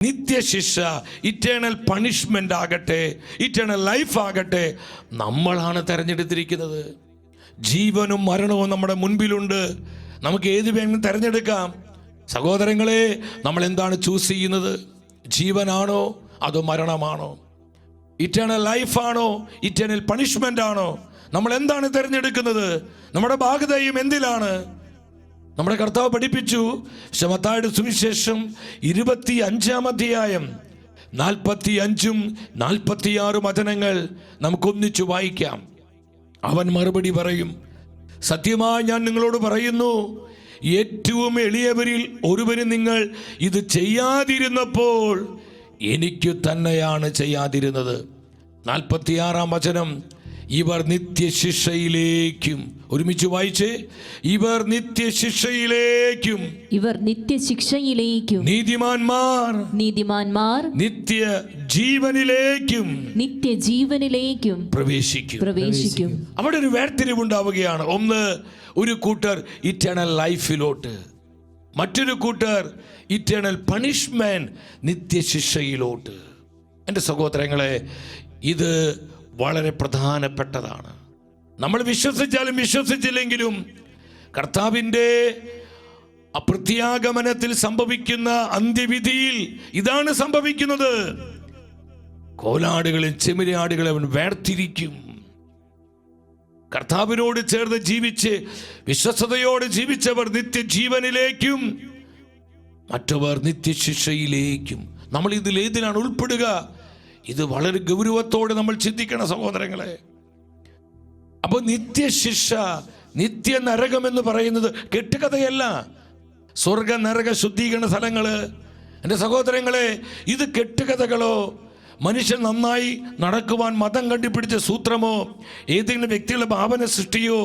നിത്യശിക്ഷ, eternal punishment ആകട്ടെ, eternal life ആകട്ടെ, നമ്മളാണ് തിരഞ്ഞെടുത്തിരിക്കുന്നത്. ജീവനും മരണവും നമ്മുടെ മുൻപിലുണ്ട്. നമുക്ക് ഏത് വേണമെങ്കിലും തിരഞ്ഞെടുക്കാം. സഹോദരങ്ങളെ, നമ്മൾ എന്താണ് ചൂസ് ചെയ്യുന്നത്? ജീവനാണോ അതോ മരണമാണോ? ഇറ്റേണൽ ലൈഫാണോ ഇറ്റേണൽ പണിഷ്മെന്റ് ആണോ? നമ്മൾ എന്താണ് തിരഞ്ഞെടുക്കുന്നത്? നമ്മുടെ ഭാഗതയും എന്തിലാണ്? നമ്മുടെ കർത്താവ് പഠിപ്പിച്ചു. മത്തായിയുടെ സുവിശേഷം 25-ാം അധ്യായം 45-46 വചനങ്ങൾ നമുക്കൊന്നിച്ചു വായിക്കാം. അവൻ മറുപടി പറയും, സത്യമായി ഞാൻ നിങ്ങളോട് പറയുന്നു, ഏറ്റവും എളിയവരിൽ ഒരുവന് നിങ്ങൾ ഇത് ചെയ്യാതിരുന്നപ്പോൾ എനിക്ക് തന്നെയാണ് ചെയ്യാതിരുന്നത്. 46-ാം വചനം, ഇവർ നിത്യശിക്ഷയിലേക്കും, ഒരുമിച്ച് വായിച്ചേ, ഇവർ നിത്യശിക്ഷയിലേക്കും, ഇവർ നിത്യശിക്ഷയിലേക്കും, നീതിമാന്മാർ നിത്യജീവനിലേക്കും പ്രവേശിക്കും. അവിടെ ഒരു വേർതിരിവുണ്ടാവുകയാണ്. ഒന്ന്, ഒരു കൂട്ടർ ഇറ്റേണൽ ലൈഫിലോട്ട്, മറ്റൊരു കൂട്ടർ ഇറ്റേണൽ പണിഷ്മെന്റ്, നിത്യശിക്ഷയിലോട്ട്. എൻ്റെ സഹോദരങ്ങളെ, ഇത് വളരെ പ്രധാനപ്പെട്ടതാണ്. നമ്മൾ വിശ്വസിച്ചാലും വിശ്വസിച്ചില്ലെങ്കിലും കർത്താവിൻ്റെ പ്രത്യാഗമനത്തിൽ സംഭവിക്കുന്ന അന്ത്യവിധിയിൽ ഇതാണ് സംഭവിക്കുന്നത്. കോലാടുകളും ചെമ്മരിയാടുകളെ അവൻ വേർതിരിക്കും. കർത്താവിനോട് ചേർന്ന് ജീവിച്ച് വിശ്വസ്തയോടെ ജീവിച്ചവർ നിത്യജീവനിലേക്കും, മറ്റവർ നിത്യശിക്ഷയിലേക്കും. നമ്മൾ ഇതിൽ ഏതിനാണ് ഉൾപ്പെടുക? ഇത് വളരെ ഗൗരവത്തോടെ നമ്മൾ ചിന്തിക്കണം സഹോദരങ്ങളെ. അപ്പോൾ നിത്യശിക്ഷ, നിത്യ നരകം എന്ന് പറയുന്നത് കെട്ടുകഥയല്ല. സ്വർഗ നരക ശുദ്ധീകരണ സ്ഥലങ്ങള്, എൻ്റെ സഹോദരങ്ങളെ, ഇത് കെട്ടുകഥകളോ മനുഷ്യൻ നന്നായി നടക്കുവാൻ മതം കണ്ടുപിടിച്ച സൂത്രമോ ഏതെങ്കിലും വ്യക്തികളുടെ ഭാവന സൃഷ്ടിയോ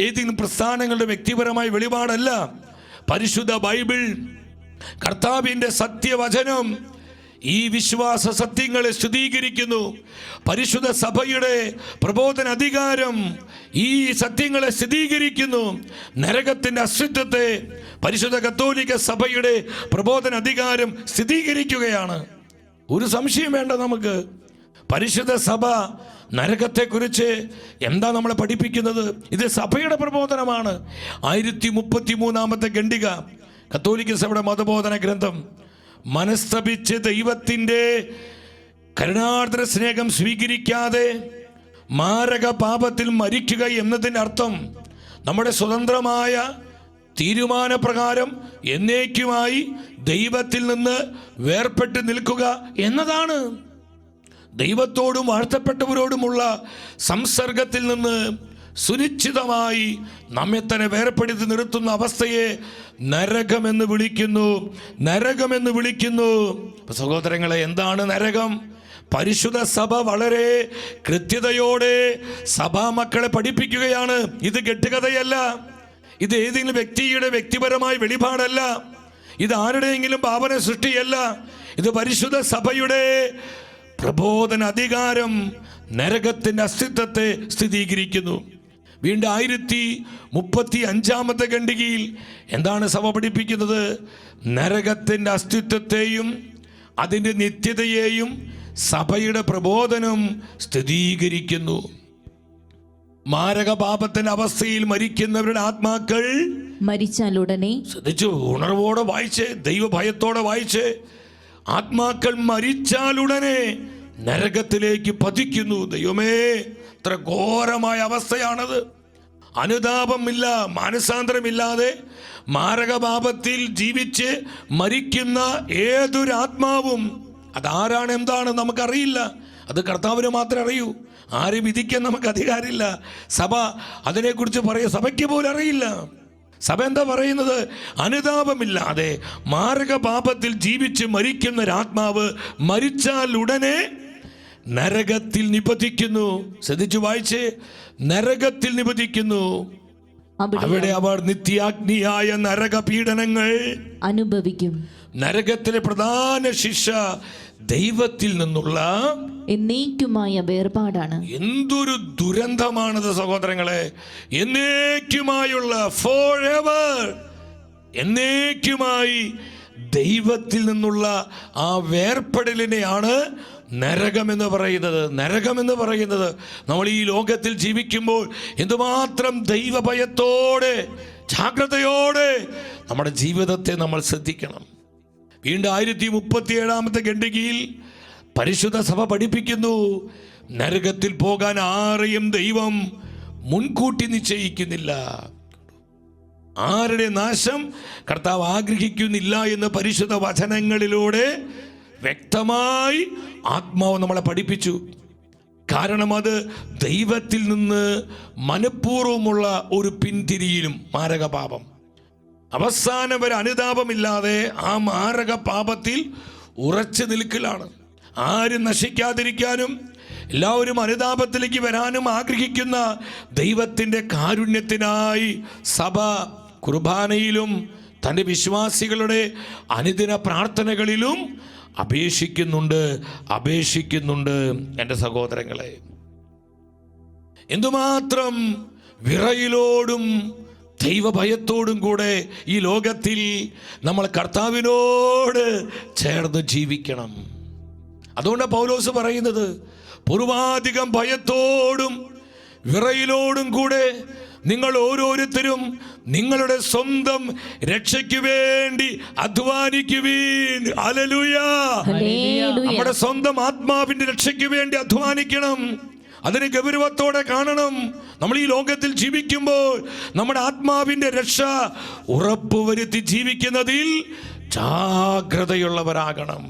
ഏതെങ്കിലും പ്രസ്ഥാനങ്ങളുടെ വ്യക്തിപരമായ വെളിപാടല്ല. പരിശുദ്ധ ബൈബിൾ, കർത്താവിൻ്റെ സത്യവചനം ഈ വിശ്വാസ സത്യങ്ങളെ സ്ഥിരീകരിക്കുന്നു. പരിശുദ്ധ സഭയുടെ പ്രബോധന അധികാരം ഈ സത്യങ്ങളെ സ്ഥിരീകരിക്കുന്നു. നരകത്തിൻ്റെ അസ്തിത്വത്തെ പരിശുദ്ധ കത്തോലിക്ക സഭയുടെ പ്രബോധന അധികാരം സ്ഥിരീകരിക്കുകയാണ്. ഒരു സംശയം വേണ്ട നമുക്ക്. പരിശുദ്ധ സഭ നരകത്തെക്കുറിച്ച് എന്താ നമ്മളെ പഠിപ്പിക്കുന്നത്? ഇത് സഭയുടെ പ്രബോധനമാണ്. 1033 ഖണ്ഡിക കത്തോലിക്ക സഭയുടെ മതബോധന ഗ്രന്ഥം. മനസ്തപിച്ച് ദൈവത്തിൻ്റെ കരുണാർദ്ര സ്നേഹം സ്വീകരിക്കാതെ മാരക പാപത്തിൽ മരിക്കുക എന്നതിൻ്റെ അർത്ഥം നമ്മുടെ സ്വതന്ത്രമായ തീരുമാനപ്രകാരം എന്നേക്കുമായി ദൈവത്തിൽ നിന്ന് വേർപെട്ട് നിൽക്കുക എന്നതാണ്. ദൈവത്തോടും വാഴ്ത്തപ്പെട്ടവരോടുമുള്ള സംസർഗത്തിൽ നിന്ന് സുനിശ്ചിതമായി നമ്മെ തന്നെ വേർപ്പെടുത്തി നിർത്തുന്ന അവസ്ഥയെ നരകമെന്ന് വിളിക്കുന്നു. സഹോദരങ്ങളെ, എന്താണ് നരകം? പരിശുദ്ധ സഭ വളരെ കൃത്യതയോടെ സഭാമക്കളെ പഠിപ്പിക്കുകയാണ്. ഇത് കെട്ടുകഥയല്ല, ഇത് ഏതെങ്കിലും വ്യക്തിയുടെ വ്യക്തിപരമായ വെളിപാടല്ല, ഇത് ആരുടെയെങ്കിലും ഭാവന സൃഷ്ടിയല്ല. ഇത് പരിശുദ്ധ സഭയുടെ പ്രബോധന അധികാരം നരകത്തിൻ്റെ അസ്തിത്വത്തെ സ്ഥിരീകരിക്കുന്നു. വീണ്ടും 1035 ഖണ്ഡികയിൽ എന്താണ് സഭ പഠിപ്പിക്കുന്നത്? നരകത്തിൻ്റെ അസ്തിത്വത്തെയും അതിൻ്റെ നിത്യതയെയും സഭയുടെ പ്രബോധനം സ്ഥിരീകരിക്കുന്നു. മാരകപാപത്തിന്റെ അവസ്ഥയിൽ മരിക്കുന്നവരുടെ ആത്മാക്കൾ മരിച്ചാലുടനെ, ശ്രദ്ധിച്ചു, ഉണർവോടെ വായിച്ച്, ദൈവഭയത്തോടെ വായിച്ച്, ആത്മാക്കൾ മരിച്ചാലുടനെ നരകത്തിലേക്ക് പതിക്കുന്നു. ദൈവമേ, എത്ര ഘോരമായ അവസ്ഥയാണത്! അനുതാപമില്ല, മാനസാന്തരമില്ലാതെ മാരകപാപത്തിൽ ജീവിച്ച് മരിക്കുന്ന ഏതൊരു ആത്മാവും, അതാരാണ് എന്താണ് നമുക്കറിയില്ല. അത് കർത്താവിന് മാത്രമേ അറിയൂ. ആരും വിധിക്കാൻ നമുക്ക് അധികാരമില്ല. സഭ അതിനെക്കുറിച്ച് സഭയ്ക്ക് പോലും അറിയില്ല. സഭ എന്താ പറയുന്നത്? അനുതാപമില്ലാതെ മാരകപാപത്തിൽ ജീവിച്ച് മരിക്കുന്ന ഒരാത്മാവ് മരിച്ചാൽ ഉടനെ നരകത്തിൽ നിപതിക്കുന്നു. ശ്രദ്ധിച്ചു വായിച്ച്, നരകത്തിൽ നിപതിക്കുന്നു. അവിടെ അവർ നിത്യാഗ്നിയായ നരക പീഡനങ്ങൾ അനുഭവിക്കും. നരകത്തിലെ പ്രധാന ശിക്ഷ ദൈവത്തിൽ നിന്നുള്ള എന്നേക്കുമായ വേർപാടാണ്. എന്തൊരു ദുരന്തമാണത് സഹോദരങ്ങളെ! എന്നേക്കുമായുള്ള, ഫോർ എവർ, എന്നേക്കുമായി ദൈവത്തിൽ നിന്നുള്ള ആ വേർപെടലിനെയാണ് നരകമെന്ന് പറയുന്നത്. നരകമെന്ന് പറയുന്നത് നമ്മൾ ഈ ലോകത്തിൽ ജീവിക്കുമ്പോൾ എന്തുമാത്രം ദൈവഭയത്തോടെ ജാഗ്രതയോടെ നമ്മുടെ ജീവിതത്തെ നമ്മൾ ശ്രദ്ധിക്കണം. വീണ്ടും 1037 ഖണ്ഡികയിൽ പരിശുദ്ധ സഭ പഠിപ്പിക്കുന്നു, നരകത്തിൽ പോകാൻ ആരെയും ദൈവം മുൻകൂട്ടി നിശ്ചയിക്കുന്നില്ല. ആരുടെ നാശം കർത്താവ് ആഗ്രഹിക്കുന്നില്ല എന്ന് പരിശുദ്ധ വചനങ്ങളിലൂടെ വ്യക്തമായി ആത്മാവ് നമ്മളെ പഠിപ്പിച്ചു. കാരണം അത് ദൈവത്തിൽ നിന്ന് മനഃപൂർവ്വമുള്ള ഒരു പിന്തിരിയിലും മാരകപാപം, അവസാനം വരെ അനുതാപമില്ലാതെ ആ മാരക പാപത്തിൽ ഉറച്ചു നിൽക്കലാണ്. ആരും നശിക്കാതിരിക്കാനും എല്ലാവരും അനുതാപത്തിലേക്ക് വരാനും ആഗ്രഹിക്കുന്ന ദൈവത്തിൻ്റെ കാരുണ്യത്തിനായി സഭ കുർബാനയിലും തൻ്റെ വിശ്വാസികളുടെ അനുദിന പ്രാർത്ഥനകളിലും അപേക്ഷിക്കുന്നുണ്ട് എൻ്റെ സഹോദരങ്ങളെ. എന്തുമാത്രം വിറയിലോടും ദൈവഭയത്തോടും കൂടെ ഈ ലോകത്തിൽ നമ്മൾ കർത്താവിനോട് ചേർന്ന് ജീവിക്കണം. അതുകൊണ്ട് പൗലോസ് പറയുന്നത്, പൂർവാധികം ഭയത്തോടും വിറയിലോടും കൂടെ നിങ്ങൾ ഓരോരുത്തരും നിങ്ങളുടെ സ്വന്തം രക്ഷയ്ക്ക് വേണ്ടി അധ്വാനിക്കുവീൻ. ഹല്ലേലൂയ. നമ്മുടെ സ്വന്തം ആത്മാവിന്റെ രക്ഷയ്ക്ക് വേണ്ടി അധ്വാനിക്കണം. അതിനെ ഗൗരവത്തോടെ കാണണം. നമ്മൾ ഈ ലോകത്തിൽ ജീവിക്കുമ്പോൾ നമ്മുടെ ആത്മാവിന്റെ രക്ഷ ഉറപ്പുവരുത്തി ജീവിക്കുന്നതിൽ ജാഗ്രതയുള്ളവരാകണം.